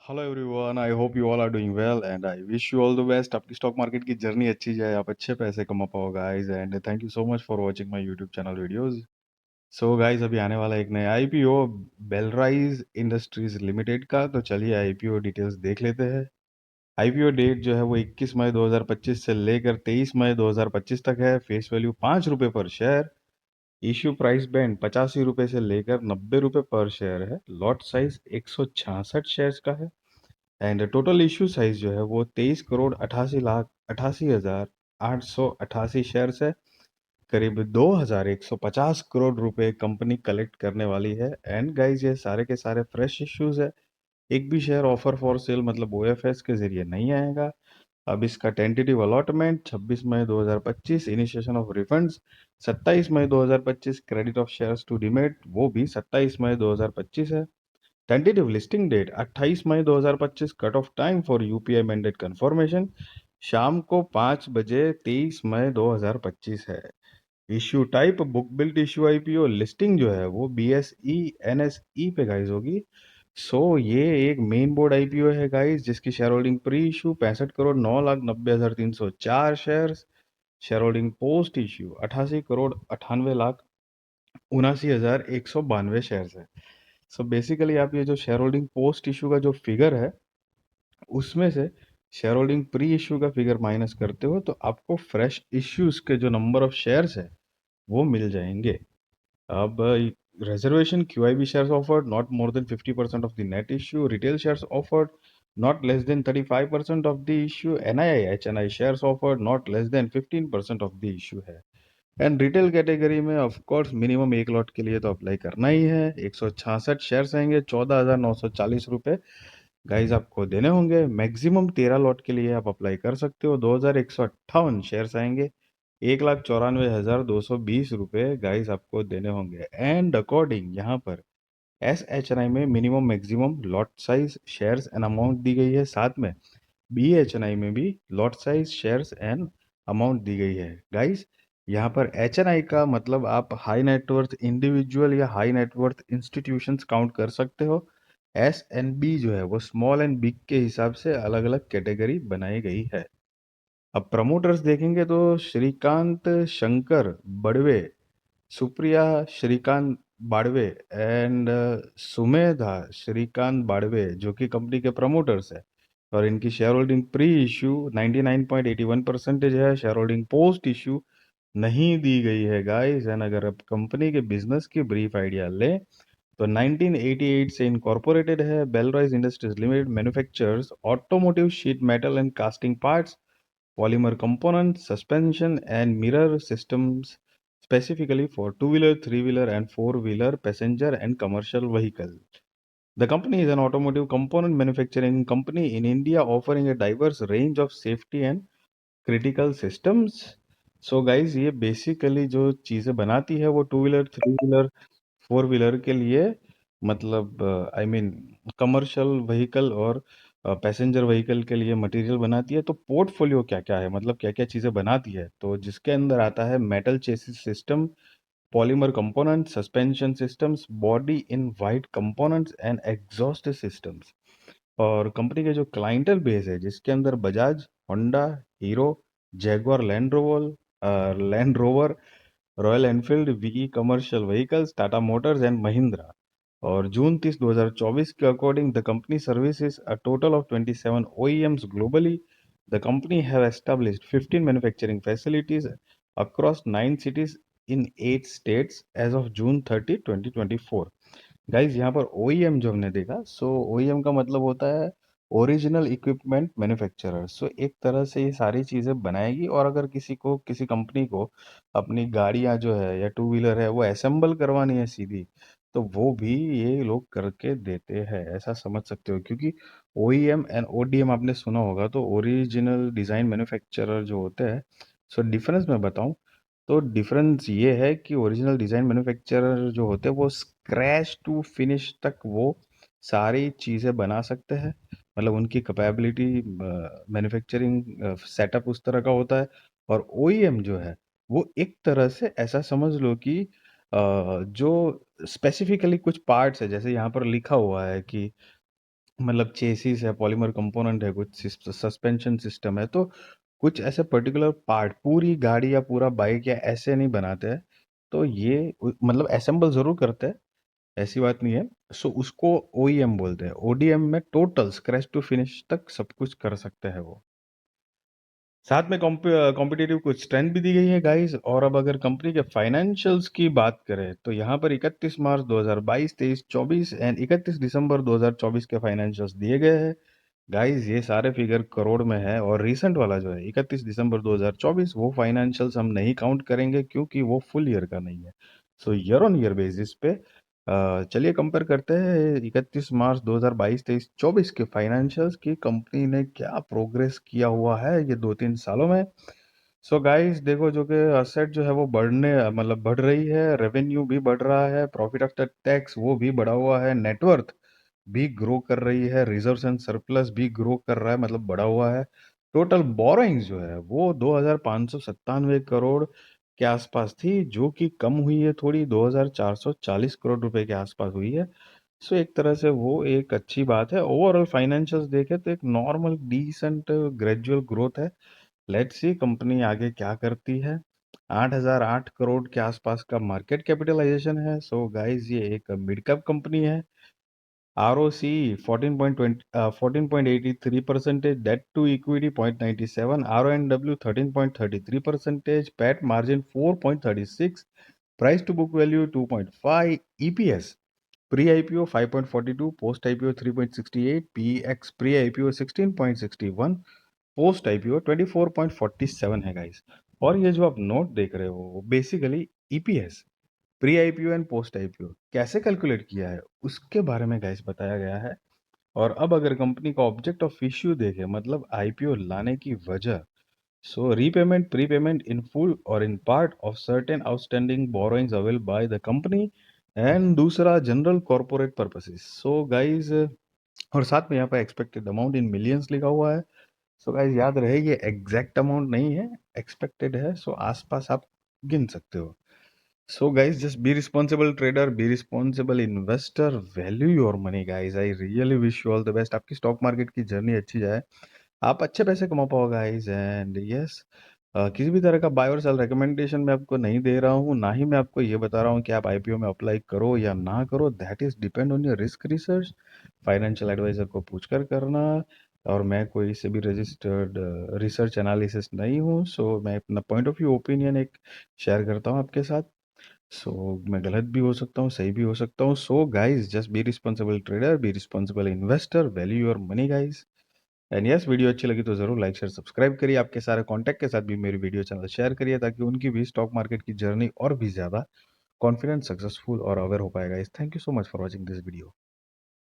Hello everyone, I hope you all are doing well and I wish you all the best. आपकी stock market की journey अच्छी जाए, आप अच्छे पैसे कमा पाओ guys. And thank you so much for watching my YouTube channel videos. So guys, अभी आने वाला एक नया आईपीओ बेलराइज इंडस्ट्रीज लिमिटेड का। तो चलिए आईपीओ डिटेल्स देख लेते हैं। आईपीओ डेट जो है वो 21 मई 2025 से लेकर 23 मई 2025 तक है। फेस वैल्यू ₹5 पर शेयर। इश्यू प्राइस बैंड 85 रुपये से लेकर ₹90 पर शेयर है। लॉट साइज 166 शेयर्स का है। एंड टोटल इशू साइज जो है वो 23 करोड़ 88 लाख 88 हजार 888 शेयर्स है। करीब 2150 करोड़ रुपए कंपनी कलेक्ट करने वाली है। एंड गाइज, ये सारे के सारे फ्रेश इश्यूज है। एक भी शेयर ऑफर फॉर सेल मतलब ओएफएस के जरिए नहीं आएगा। अब इसका टेंटेटिव अलॉटमेंट 26 मई 2025, इनिशिएशन ऑफ रिफंड्स 27 मई 2025, credit of shares to demat वो भी 27 मई 2025 है। टेंटेटिव लिस्टिंग डेट 28 मई 2025। Cut off time for UPI mandate confirmation शाम को 5 बजे 23 मई 2025 है। Issue type book built issue IPO. Listing जो है वो बीएसई एनएसई पे गाइज होगी। सो ये एक मेन बोर्ड आईपीओ है गाइज, जिसकी share holding pre issue 65 crore 9 lakh 90 हजार 304 share. Share holding post issue 88 crore 98 lakh 79 हजार 192 शेयर है। सो बेसिकली आप ये जो शेयर होल्डिंग पोस्ट इशू का जो फिगर है, उसमें से शेयर होल्डिंग प्री इशू का फिगर माइनस करते हो तो आपको फ्रेश इश्यूज के जो नंबर ऑफ शेयर्स है वो मिल जाएंगे। अब reservation QIB shares offered not more than 50% of the net issue. Retail shares offered not less than 35% of the issue. NII HNI shares offered not less than 15% of the issue है। And retail category में of course minimum एक lot के लिए तो apply करना ही है। 166 shares आएंगे, 14,940 रुपये गाइज आपको देने होंगे। मैक्सिमम 13 लॉट के लिए आप अप्लाई कर सकते हो। 2,158 शेयर्स आएंगे, 1,94,220 रुपये गाइज आपको देने होंगे। एंड अकॉर्डिंग यहाँ पर एस एच एन आई में minimum maximum lot size shares and amount दी गई है। साथ में बी एच एन आई में भी lot size shares and amount दी गई है गाइज। यहाँ पर एच एन आई का मतलब आप हाई नेटवर्थ इंडिविजुअल या हाई नेटवर्थ इंस्टीट्यूशंस काउंट कर सकते हो। एस एन बी जो है वो स्मॉल एंड बिग के हिसाब से अलग अलग कैटेगरी बनाई गई है। अब प्रमोटर्स देखेंगे तो श्रीकांत शंकर बड़वे, सुप्रिया श्रीकांत बाड़वे एंड सुमेधा श्रीकांत बाड़वे जो कि कंपनी के प्रमोटर्स है। और इनकी शेयर होल्डिंग प्री इश्यू 99.81% है। शेयर होल्डिंग पोस्ट इश्यू नहीं दी गई है गाइस। एंड अगर आप कंपनी के बिजनेस की ब्रीफ आइडिया लें तो 1988 से इनकॉर्पोरेटेड है। Belrise industries limited manufactures automotive sheet metal and casting parts, polymer components, suspension and mirror systems specifically for two-wheeler, three-wheeler and four-wheeler passenger and commercial vehicle. The company is an automotive component manufacturing company in India offering a diverse range of safety and critical systems. So guys, ये basically जो चीज़ें बनाती है वो two wheeler, three wheeler, four wheeler के लिए मतलब I mean commercial vehicle और पैसेंजर व्हीकल के लिए मटेरियल बनाती है। तो पोर्टफोलियो क्या क्या है, मतलब क्या क्या चीज़ें बनाती है, तो जिसके अंदर आता है metal chassis system, polymer component, suspension systems, body in white components and exhaust systems. और कंपनी के जो क्लाइंटल बेस है जिसके अंदर Bajaj, Honda, Hero, Jaguar Land Rover, Royal Enfield, V commercial vehicles, Tata motors and Mahindra. और जून 30 2024 के according the company services a total of 27 OEMs globally. The company have established 15 manufacturing facilities across 9 cities in 8 states as of June 30 2024। Guys, यहाँ पर OEM जो हमने देखा, सो OEM का मतलब होता है ओरिजिनल इक्विपमेंट मैन्युफैक्चरर। सो एक तरह से ये सारी चीज़ें बनाएगी। और अगर किसी को, किसी कंपनी को अपनी गाड़ियाँ जो है या टू व्हीलर है वो असेंबल करवानी है सीधी, तो वो भी ये लोग करके देते हैं, ऐसा समझ सकते हो। क्योंकि ओईएम एंड ओडीएम आपने सुना होगा, तो ओरिजिनल डिज़ाइन मैन्युफैक्चरर जो होते हैं। सो डिफरेंस मैं बताऊं तो डिफरेंस ये है कि ओरिजिनल डिज़ाइन मैन्युफैक्चरर जो होते हैं वो स्क्रैच टू फिनिश तक वो सारी चीज़ें बना सकते हैं। मतलब उनकी कैपेबिलिटी, मैन्युफैक्चरिंग सेटअप उस तरह का होता है। और ओईएम जो है वो एक तरह से ऐसा समझ लो कि जो स्पेसिफिकली कुछ पार्ट्स है, जैसे यहाँ पर लिखा हुआ है कि मतलब चेसिस है, पॉलीमर कंपोनेंट है, कुछ सस्पेंशन सिस्टम है, तो कुछ ऐसे पर्टिकुलर पार्ट पूरी गाड़ी या पूरा बाइक या ऐसे नहीं बनाते हैं। तो ये मतलब असेंबल जरूर करते हैं, ऐसी बात नहीं है। सो उसको ओईएम बोलते हैं। ओडीएम में टोटल स्क्रैच टू फिनिश तक सब कुछ कर सकते हैं वो। साथ में कॉम्पिटिटिव कुछ स्ट्रेंथ भी दी गई है गाइस। और अब अगर कंपनी के फाइनेंशियल्स की बात करें तो यहाँ पर 31 मार्च 2022, 23, 24 एंड 31 दिसंबर 2024 के फाइनेंशियल्स दिए गए हैं गाइस। ये सारे फिगर करोड़ में है। और रिसेंट वाला जो है 31 दिसंबर 2024, वो फाइनेंशियल्स हम नहीं काउंट करेंगे क्योंकि वो फुल ईयर का नहीं है। सो ईयर ऑन ईयर बेसिस पे चलिए कंपेयर करते हैं 31 मार्च 2022, 23, 24 के फाइनेंशियल्स की कंपनी ने क्या प्रोग्रेस किया हुआ है ये 2-3 सालों में। सो गाइस देखो, जो कि असेट जो है वो बढ़ने मतलब बढ़ रही है, रेवेन्यू भी बढ़ रहा है, प्रॉफिट आफ्टर टैक्स वो भी बढ़ा हुआ है, नेटवर्थ भी ग्रो कर रही है, रिजर्व्स एंड सरप्लस भी ग्रो कर रहा है, मतलब बढ़ा हुआ है। टोटल बोरोइंग्स जो है वो 2597 करोड़ के आसपास थी, जो कि कम हुई है थोड़ी, 2440 करोड़ रुपए के आसपास हुई है। सो एक तरह से वो एक अच्छी बात है। ओवरऑल फाइनेंशियल्स देखें तो एक नॉर्मल डिसेंट ग्रेजुअल ग्रोथ है। लेट्स सी कंपनी आगे क्या करती है। 8008 करोड़ के आसपास का मार्केट कैपिटलाइजेशन है। सो गाइस ये एक मिड कैप कंपनी है। ROC 14.83%, debt to equity 0.97, RONW 13.33%, PAT margin 4.36, price to book value 2.5, EPS pre IPO 5.42, post IPO 3.68, PX pre IPO 16.61, post IPO 24.47 है गाइस। और ये जो आप नोट देख रहे हो वो basically EPS pre IPO and post IPO कैसे कैलकुलेट किया है उसके बारे में गाइस बताया गया है। और अब अगर कंपनी का ऑब्जेक्ट ऑफ इश्यू देखे, मतलब आईपीओ लाने की वजह, so repayment prepayment in full और in part of certain outstanding borrowings avail by the company, and दूसरा general corporate purposes. So guys, और साथ में यहाँ पर एक्सपेक्टेड अमाउंट इन मिलियंस लिखा हुआ है। सो गाइस याद रहे ये एग्जैक्ट अमाउंट नहीं है, एक्सपेक्टेड है। सो आसपास आप गिन सकते हो। So guys, just be responsible trader, be responsible investor, value your money guys. I really wish you all the best. आपकी स्टॉक मार्केट की जर्नी अच्छी जाए, आप अच्छे पैसे कमा पाओ गाइस। एंड यस, किसी भी तरह का बाय और सेल रिकमेंडेशन मैं आपको नहीं दे रहा हूँ, ना ही मैं आपको ये बता रहा हूँ कि आप आईपीओ में अप्लाई करो या ना करो। That is depend on your risk research, financial advisor को पूछकर करना। और मैं कोई से भी रजिस्टर्ड रिसर्च एनालिसिस नहीं हूँ। सो मैं अपना पॉइंट ऑफ व्यू ओपिनियन एक शेयर करता हूँ आपके साथ। सो मैं गलत भी हो सकता हूँ, सही भी हो सकता हूँ। So guys just be responsible trader, be responsible investor, value your money guys. And yes, video अच्छी लगी तो जरूर लाइक शेयर सब्सक्राइब करिए। आपके सारे कॉन्टैक्ट के साथ भी मेरी वीडियो चैनल शेयर करिए, ताकि उनकी भी स्टॉक मार्केट की जर्नी और भी ज़्यादा कॉन्फिडेंट, सक्सेसफुल और अवेयर हो पाएगा। Thank you so much for watching this video.